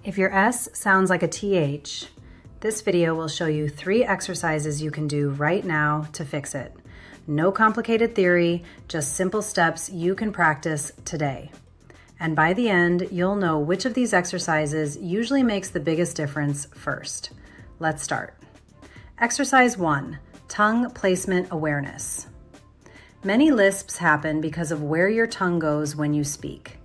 If your S sounds like a TH, this video will show you 3 exercises you can do right now to fix it. No complicated theory, just simple steps you can practice today. And by the end, you'll know which of these exercises usually makes the biggest difference first. Let's start. Exercise 1, tongue placement awareness. Many lisps happen because of where your tongue goes when you speak.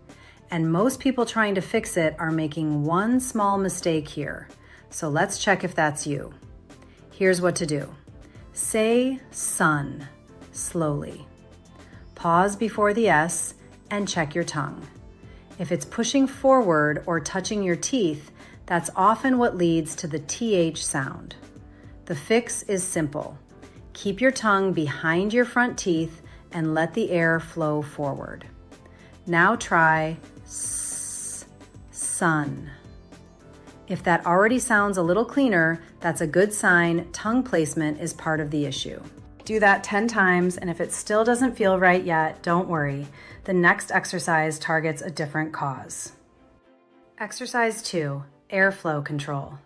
And most people trying to fix it are making one small mistake here. So let's check if that's you. Here's what to do. Say sun slowly. Pause before the S and check your tongue. If it's pushing forward or touching your teeth, that's often what leads to the TH sound. The fix is simple. Keep your tongue behind your front teeth and let the air flow forward. Now try sun. If that already sounds a little cleaner, that's a good sign tongue placement is part of the issue. Do that 10 times, and if it still doesn't feel right yet, don't worry. The next exercise targets a different cause. Exercise 2, airflow control.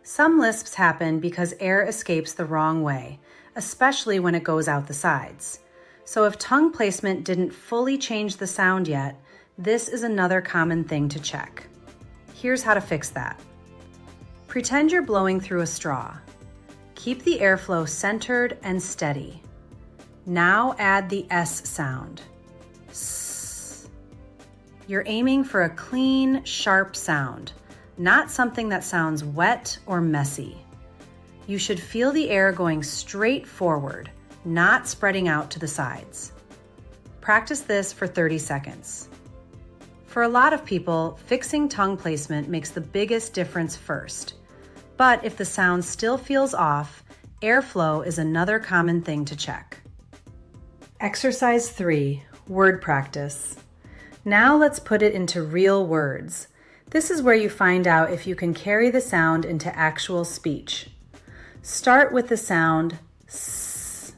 Some lisps happen because air escapes the wrong way, especially when it goes out the sides. So if tongue placement didn't fully change the sound yet, this is another common thing to check. Here's how to fix that. Pretend you're blowing through a straw. Keep the airflow centered and steady. Now add the S sound. S. You're aiming for a clean, sharp sound, not something that sounds wet or messy. You should feel the air going straight forward, not spreading out to the sides. Practice this for 30 seconds. For a lot of people, fixing tongue placement makes the biggest difference first. But if the sound still feels off, airflow is another common thing to check. Exercise 3, word practice. Now let's put it into real words. This is where you find out if you can carry the sound into actual speech. Start with the sound S.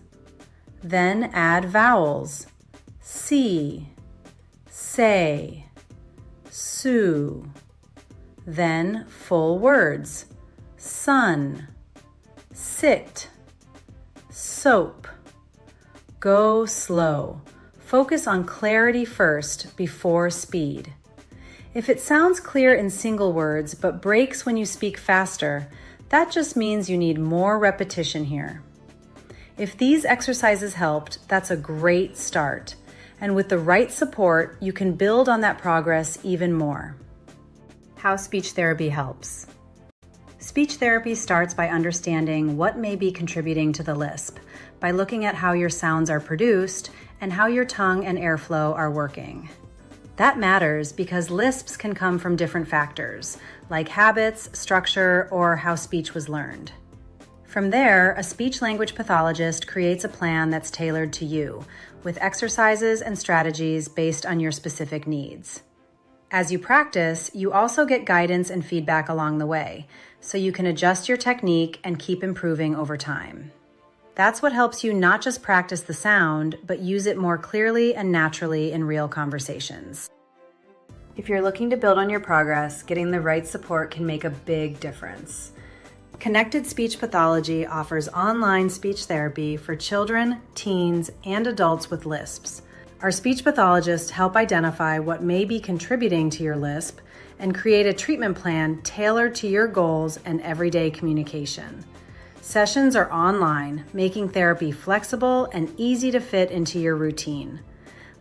Then add vowels. See, say, sue. Then full words. Sun, sit, soap. Go slow. Focus on clarity first before speed. If it sounds clear in single words but breaks when you speak faster, that just means you need more repetition here. If these exercises helped, that's a great start. And with the right support, you can build on that progress even more. How speech therapy helps. Speech therapy starts by understanding what may be contributing to the lisp, by looking at how your sounds are produced and how your tongue and airflow are working. That matters because lisps can come from different factors, like habits, structure, or how speech was learned. From there, a speech-language pathologist creates a plan that's tailored to you, with exercises and strategies based on your specific needs. As you practice, you also get guidance and feedback along the way, so you can adjust your technique and keep improving over time. That's what helps you not just practice the sound, but use it more clearly and naturally in real conversations. If you're looking to build on your progress, getting the right support can make a big difference. Connected Speech Pathology offers online speech therapy for children, teens, and adults with lisps. Our speech pathologists help identify what may be contributing to your lisp and create a treatment plan tailored to your goals and everyday communication. Sessions are online, making therapy flexible and easy to fit into your routine.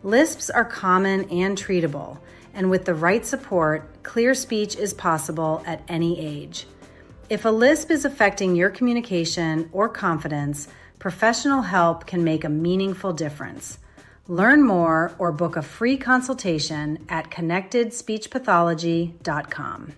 Lisps are common and treatable, and with the right support, clear speech is possible at any age. If a lisp is affecting your communication or confidence, professional help can make a meaningful difference. Learn more or book a free consultation at connectedspeechpathology.com.